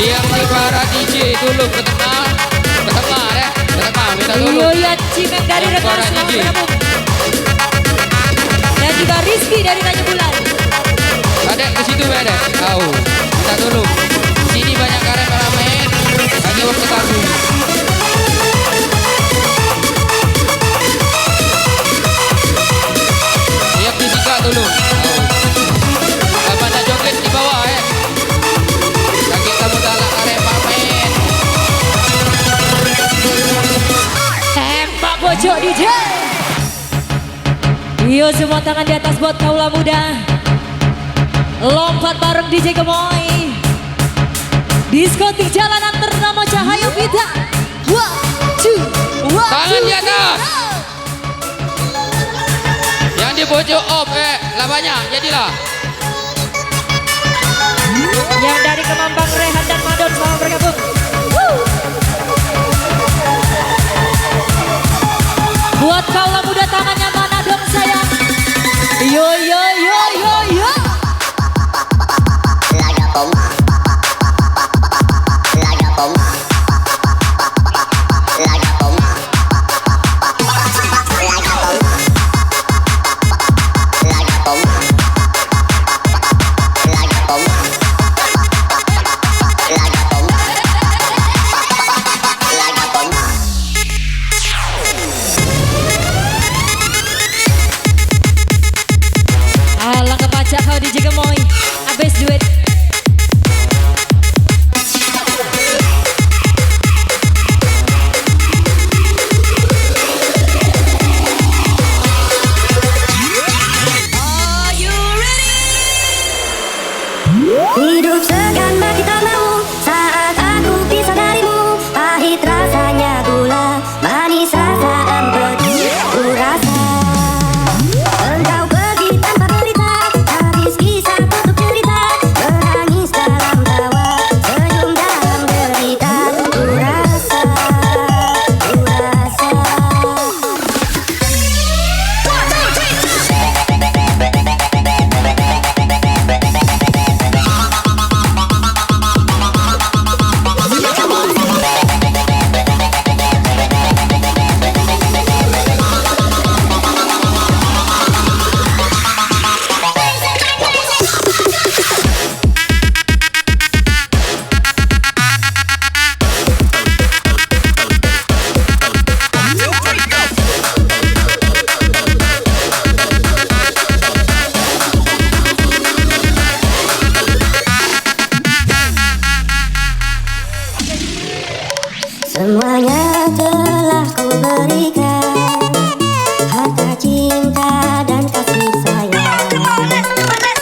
Yang di para DJ dulu ke tengah deh, ke tengah minta dulu. Iyo ya Cimeng dari Yang rekan para selamat DJ. bergabung. Dan juga Rizky dari Raja Bulan. Adek ke situ adek. Tahu. Minta dulu. Sini banyak kameramen. Hanya waktu tahu. Siap disikat dulu. Tahu. Kapan ada joget di bawah kaki kamu dalam karek pamen. Tembak pojok DJ. Iyo semua tangan di atas buat kaula muda. Lompat bareng DJ Gemoy. Diskotik jalanan ternama Cahaya Pita. One, two, one, Tangan two, di atas. Yang di pojok off lah banyak jadilah. Yang dari Kemambang Rehan dan Madon selamat bergabung. Woo. Buat kaula muda tangannya mana dong sayang. Yo yo yo yo yo. Alang kepaca kau DJ Gemoy. Abis duit. Hidup segan bagi tak mau saat aku pisah darimu. Pahit rasanya gula, manis rasa empedu. Ku rasa engkau pergi tanpa berita. Habis kisah tutup cerita. Menangis dalam tawa, senyum dalam derita. Ku rasa, ku rasa. Semuanya telah ku berikan, harta, cinta, dan kasih sayang.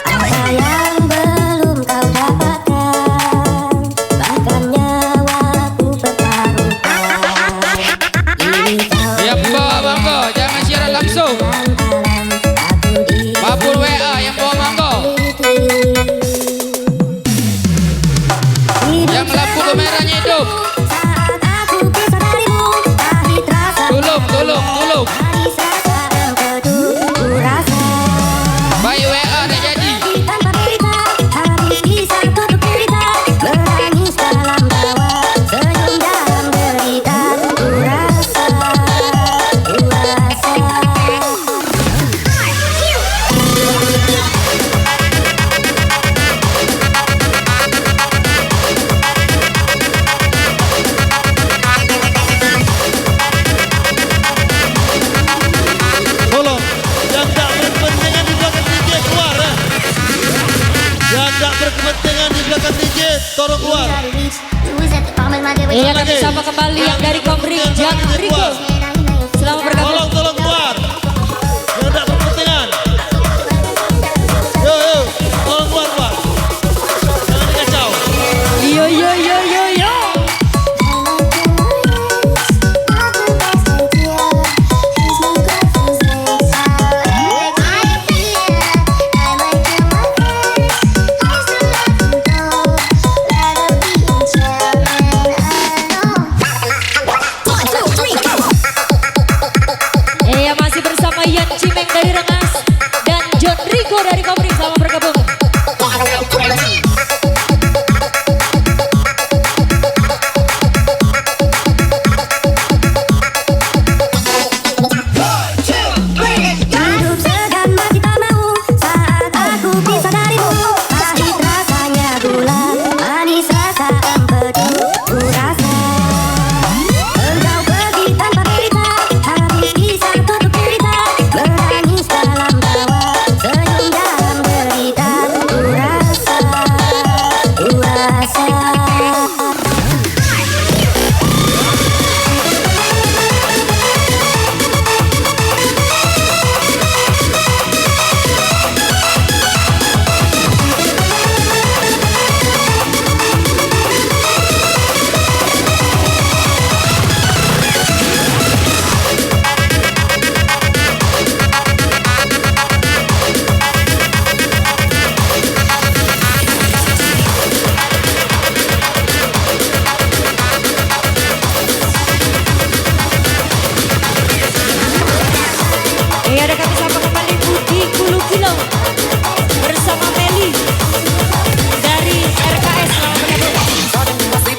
Apa yang belum kau dapatkan, bahkan nyawaku pertaruhkan. Ini kau Yang bawa mangga jangan siaran langsung. aku di Mapul WA yang bawa mangga. Yang lampu kameranya hidup. saat aku pisah darimu. Pahit rasa Tolong. manis rasa empedu. Ku rasa Baik WA dah jadi. tanpa berita, habis kisah tutup cerita. Menangis dalam tawa, senyum dalam derita. Ku rasa, ku rasa. Tolong, yang tak berkepentingan di belakang DJ keluar Yang tak berkepentingan di belakang DJ tolong keluar. Iya kami sapa kembali yang dari Komring Jang Riko. Selamat bergabung. Tolong keluar. Yang tak berkepentingan. Yo, tolong keluar. Jangan dikacau. Yo yo yo yo yo. One, two, three, go. Ada kami sapa kembali Budi Kulu Kilo bersama Meli dari RKS. Selamat bergabung.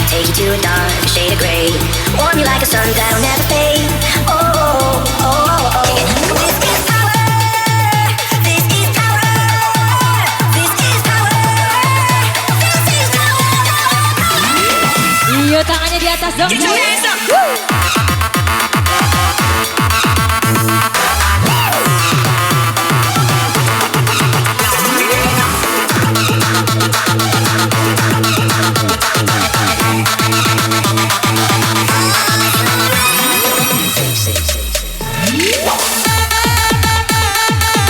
Take you to a dark shade of gray. Warm you like a sun that'll never fade. Oh, oh, oh, oh, oh. This is power. This is power. This is power. This is power. Iyo, tangannya di atas dong. Get your hands up.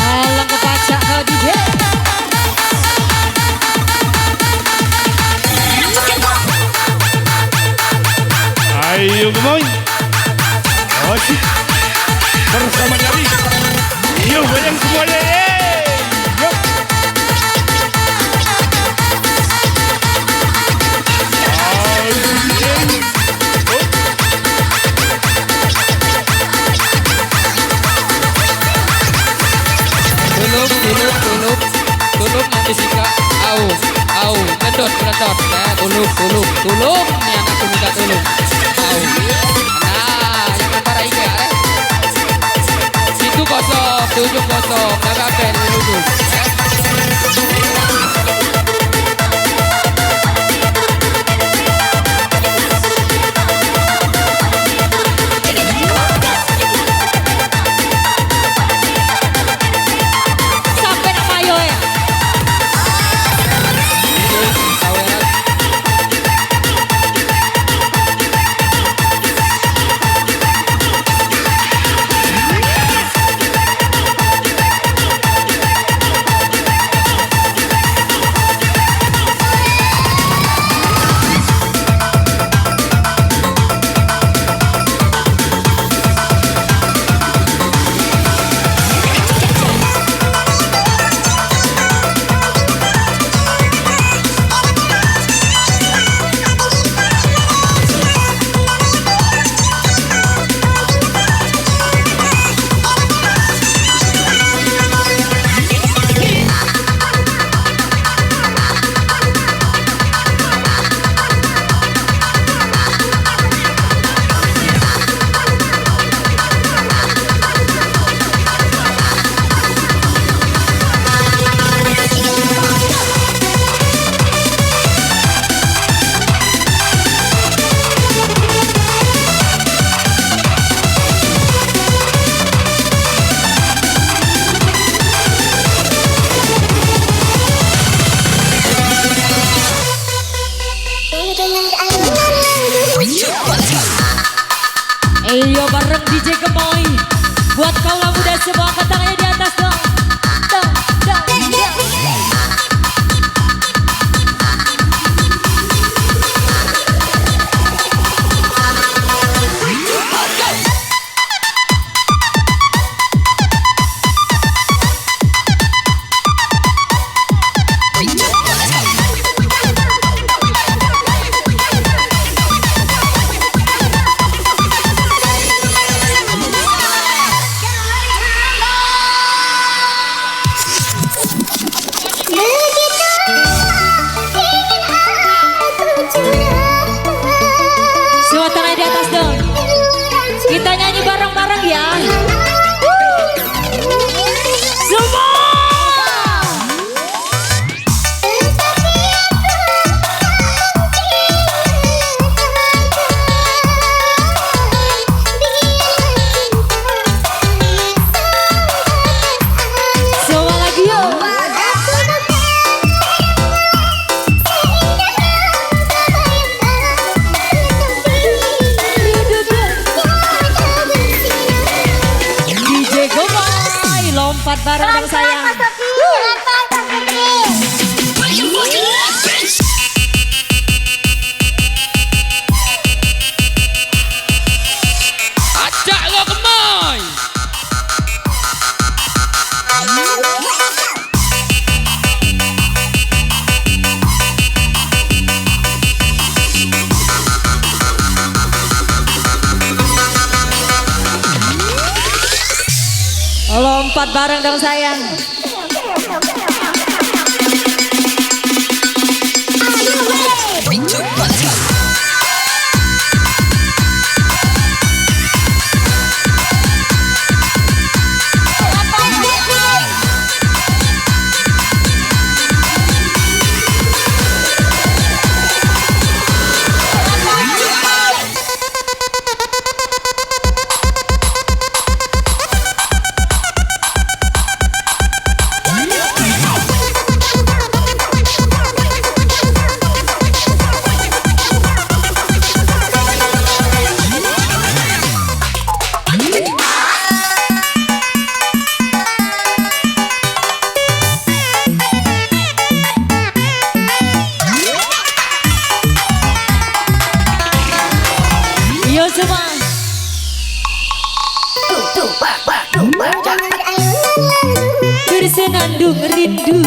Alang kebaca kau DJ. Ayo gemoy. Asik. Bersama Nabi. Yuk goyang semuanya. Yuk. Tuluk nanti sika au medot ya tuluk nih anakku minta tuluk au nah jangan para ika ya situ kosong ujung kosong kagak pen ujung Sampai nak mayo ya. Iyo bareng DJ Gemoy. Buat kaula muda semua angkat tangannya di atas dong. Dong, dong, dong. Semua tangan di atas dong. Kita nyanyi bareng-bareng ya. Semua. Semua lagi yuk. DJ Gemoy lompat bareng dong sayang. Ajak lo Gemoy. Lompat bareng dong sayang. Yo semua. Bersenandung rindu.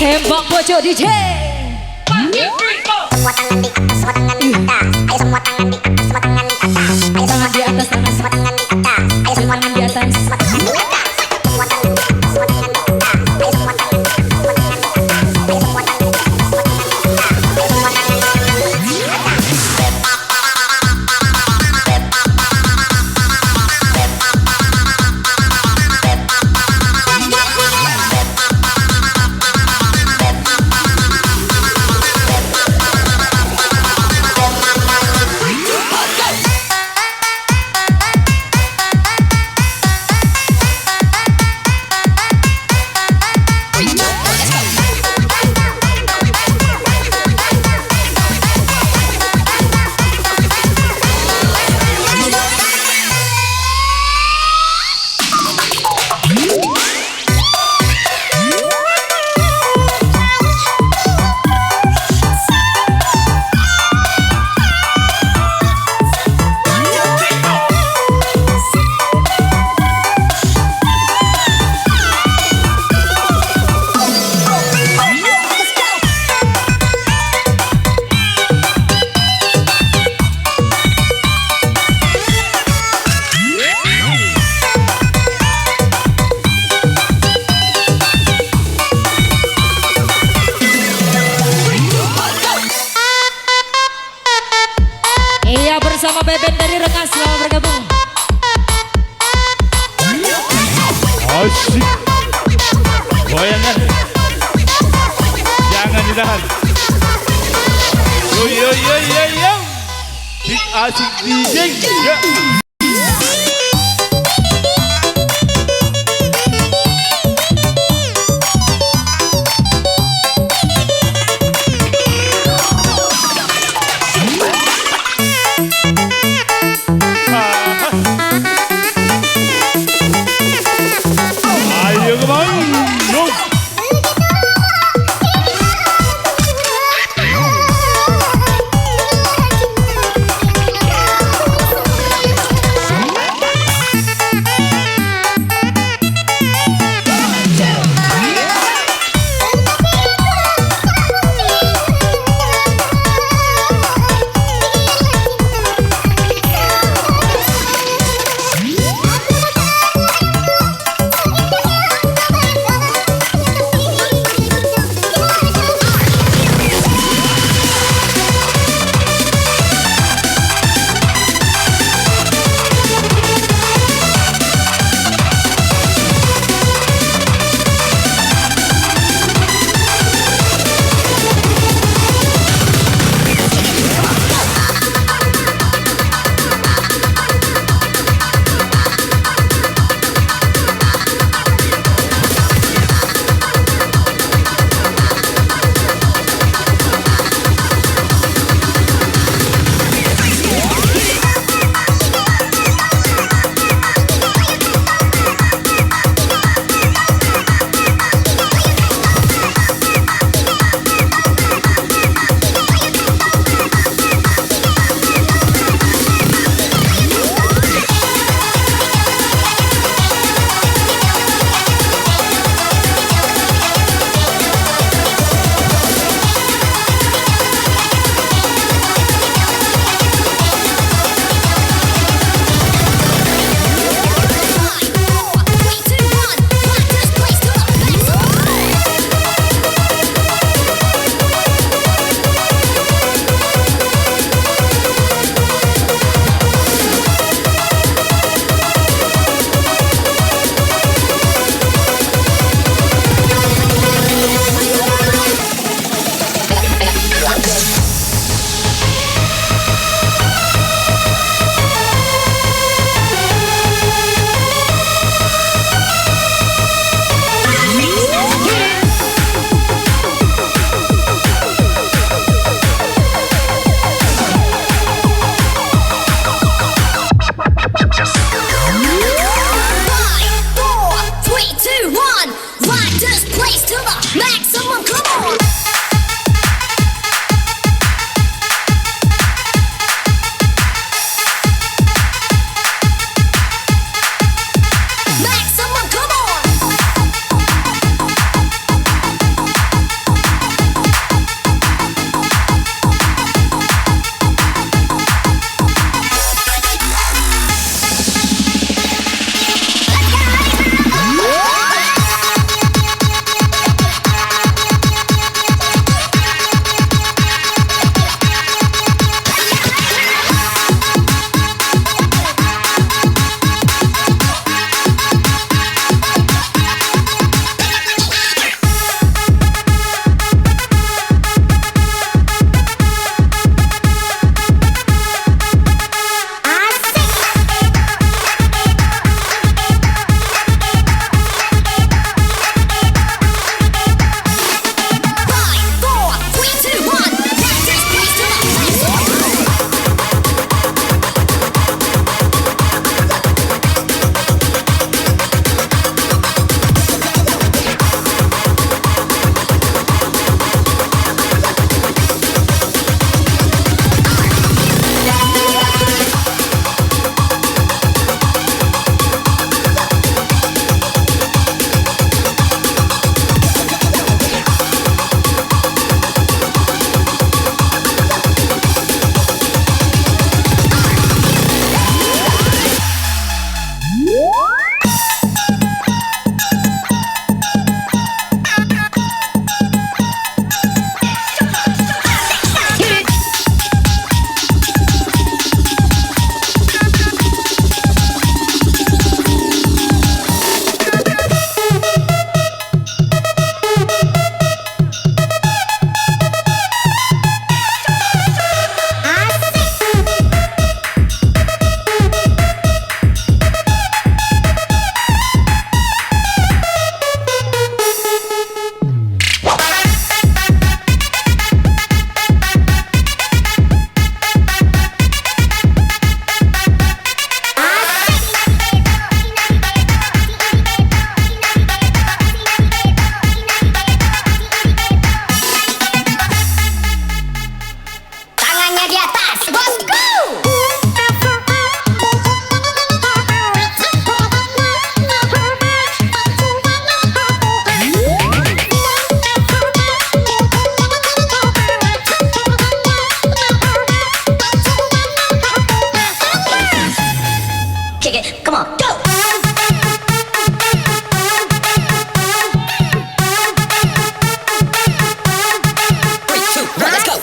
Tembak pojok DJ. Semua tangan di atas, semua tangan di atas. Ayo semua tangan di atas, semua tangan di atas. Ayo semua Tangan di atas, tangan. semua tangan di atas. Ayo semua Tangan di atas. semua tangan di atas. Semua tangan di atas, semua tangan di atas. Ayo semua tangan di atas, semua tangan di atas. Ayo semua tangan di atas, semua tangan di atas. Ayo semua tangan di atas. Asik. Goyangan. Jangan ditahan. Yo yo yo yo yo. Big asik DJ. Ya. Ayo kemana? Yo. Come on, go! Three, two, one, let's go!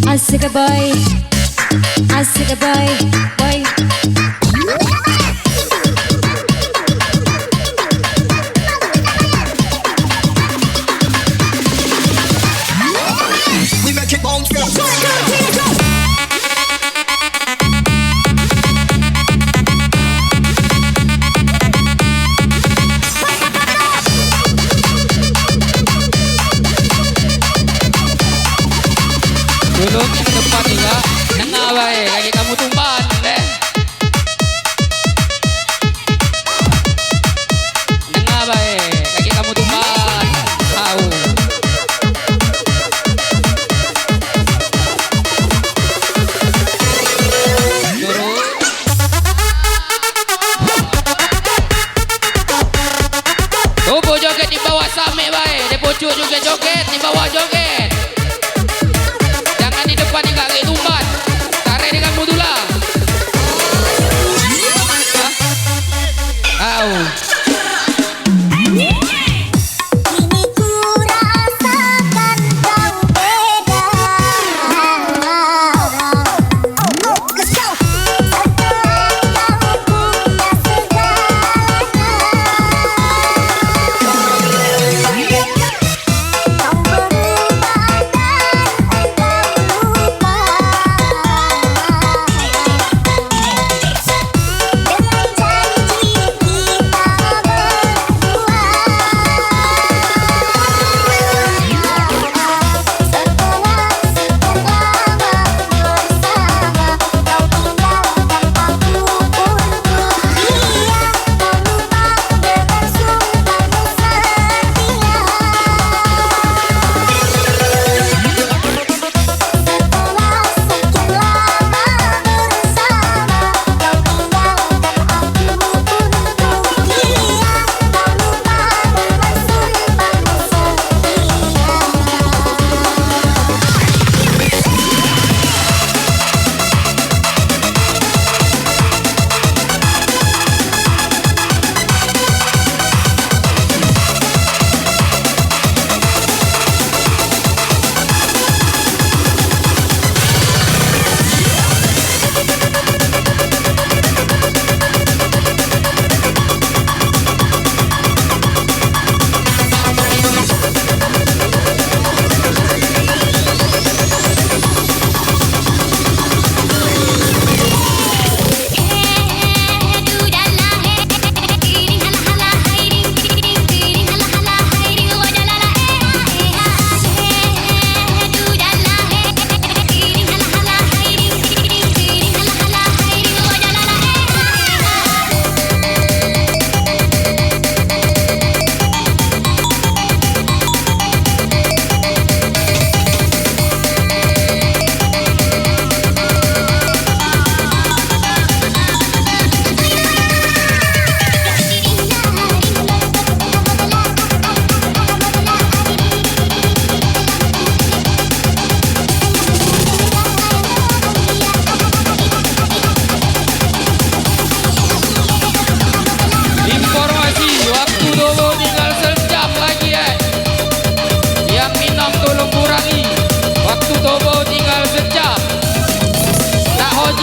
Asik boy, asik boy, boy. We make it bounce, girl. Dulu ke depan juga, nengawai lagi kamu tumpan deh.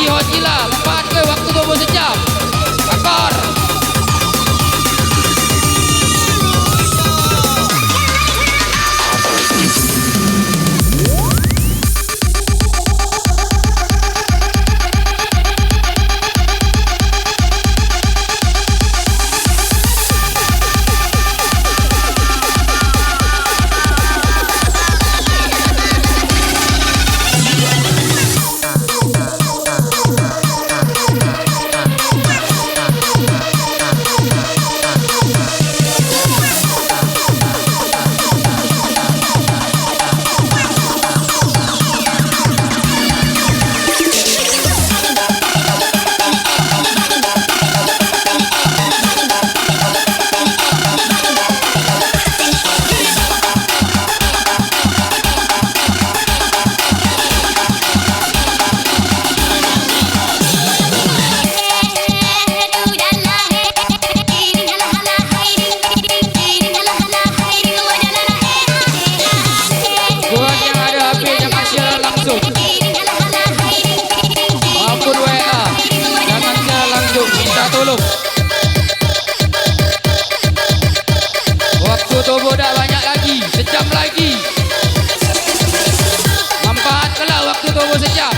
lagi Hojila, lompat ke waktu tubuh sejam. Akor. Tolong. Waktu tubuh dah banyak lagi, sejam lagi. Manfaatkanlah waktu tubuh sejam.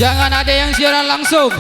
Jangan ada yang siaran langsung.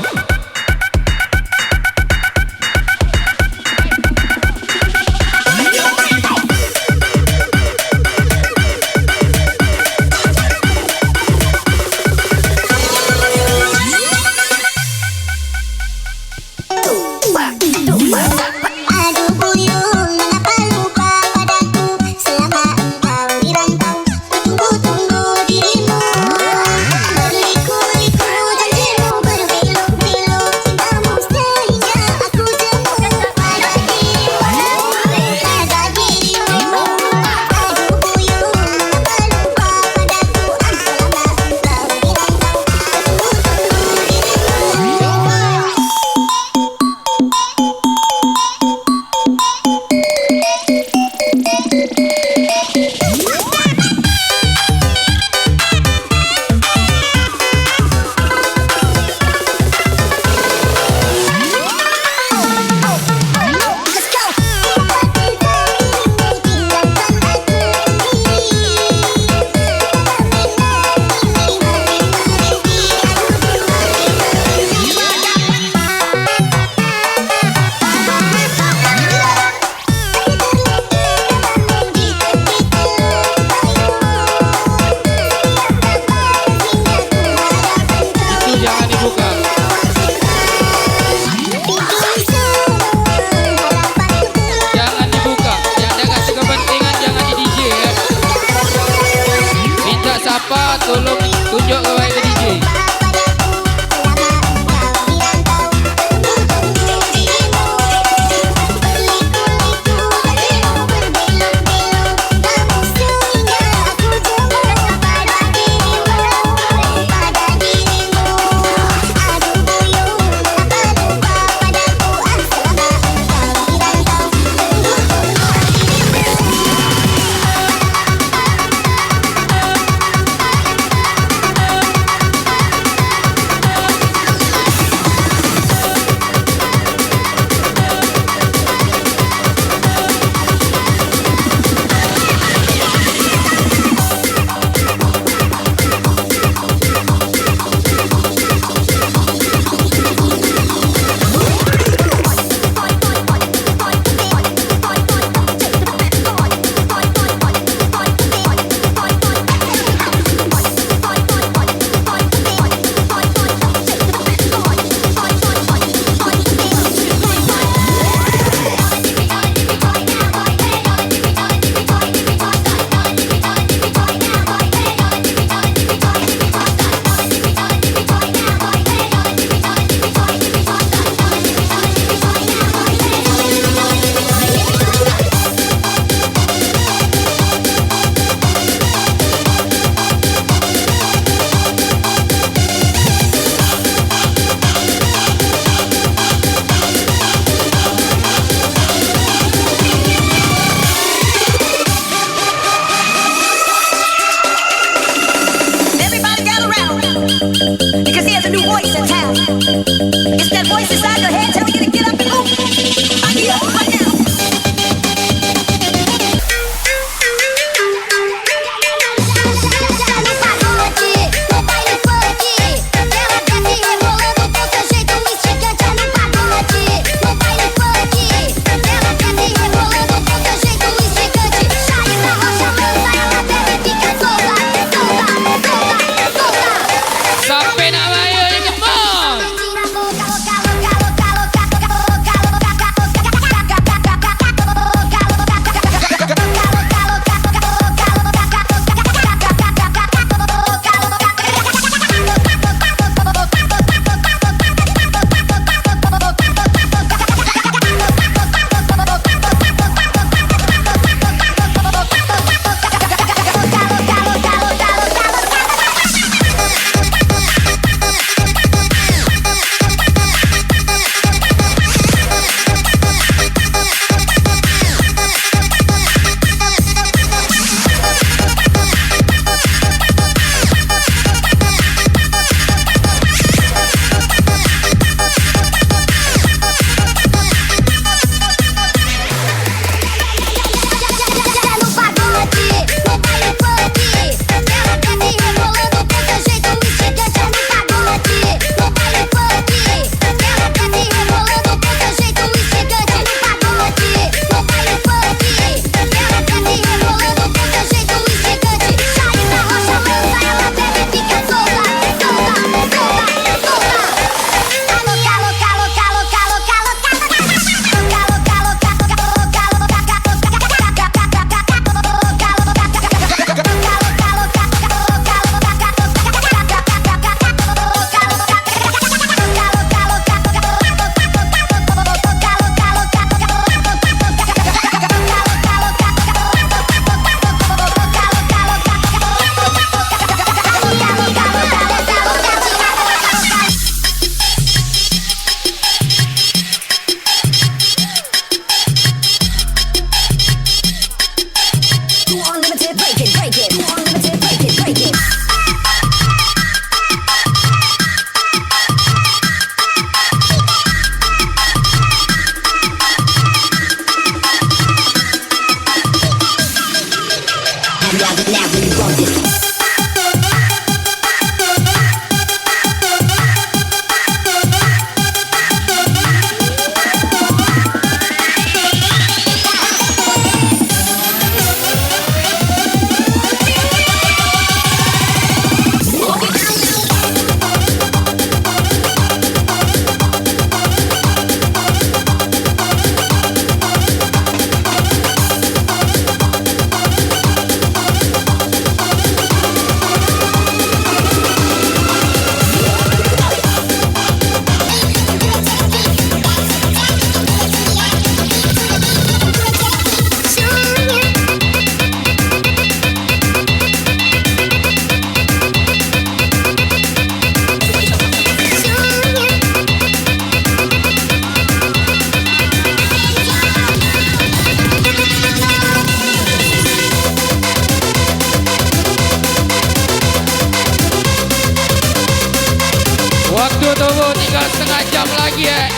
Tunggu, tinggal setengah jam lagi ya.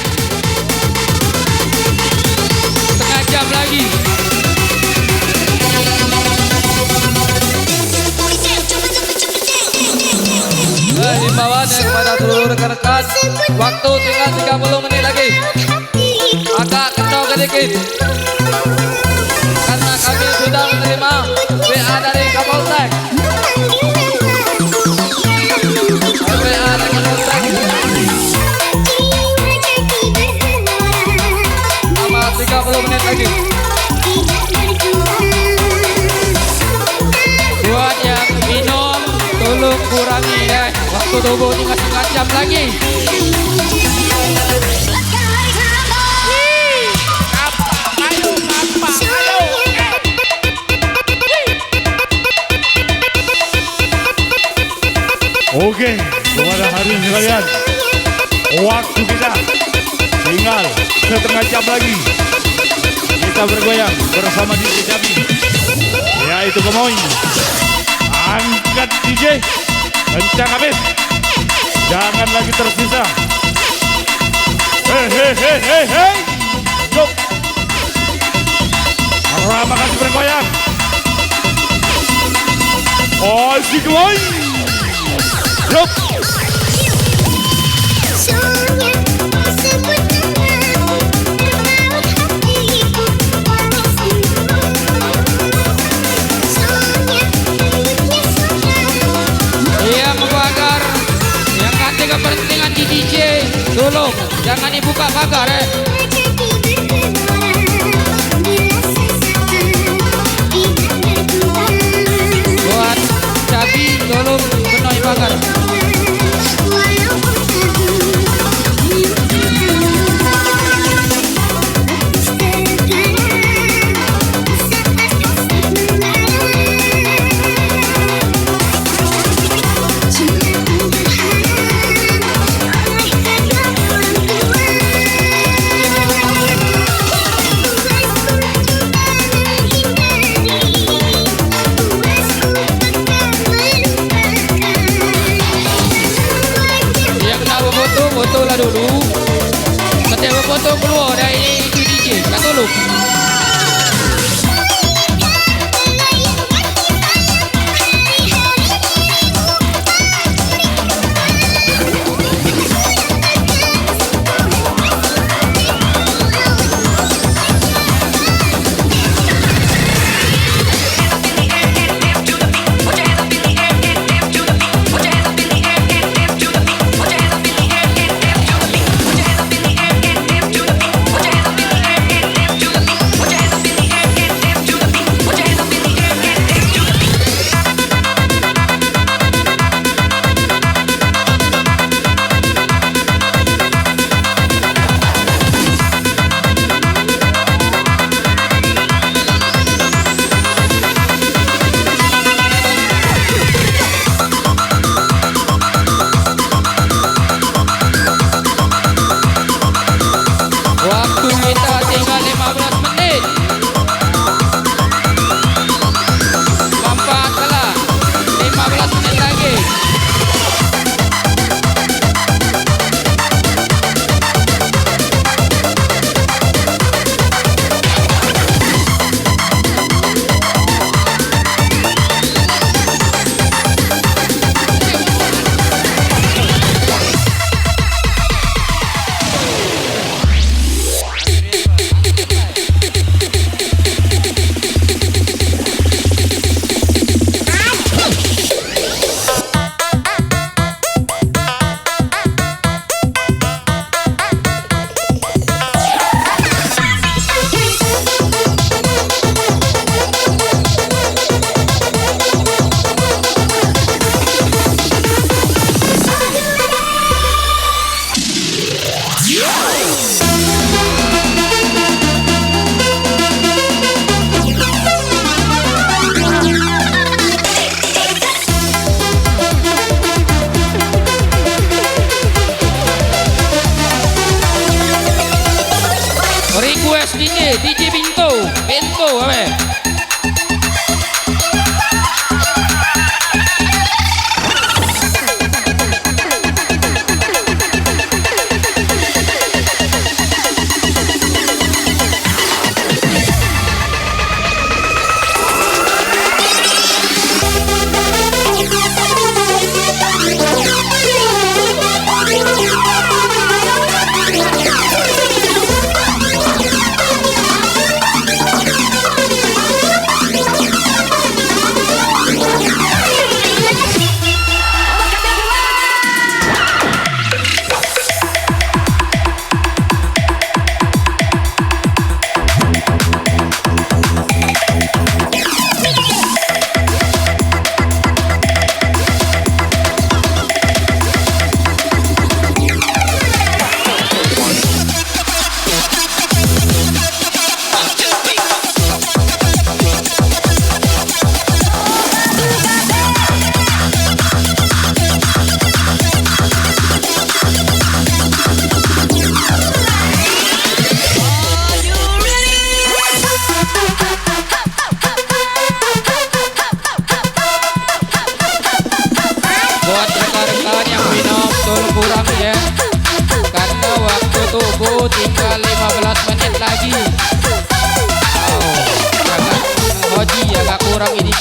Setengah jam lagi. Himbauan ya kepada seluruh rekan-rekan, waktu tinggal 30 menit lagi. Agak kendor sedikit karena kami sudah menerima WA dari Kapolsek. WA dari Kapolsek sama 30 menit lagi. Buat yang minum tolong kurangi ya. Waktu tunggu tinggal setengah jam lagi. Oke, kepada hari ini kalian, waktu kita tinggal setengah jam lagi. Kita bergoyang bersama DJ kami, yaitu Gemoy. Angkat DJ, kencang habis, jangan lagi tersisa. Hei, yuk, ramah kasih bergoyang. Oh, si Gemoy. Yup. Iya, membakar. Yang nanti kepentingan di DJ, tolong jangan dibuka pagar ya. Buat cabi, tolong penuhi pagar. lagi. Au, agak Hoji agak kurang ini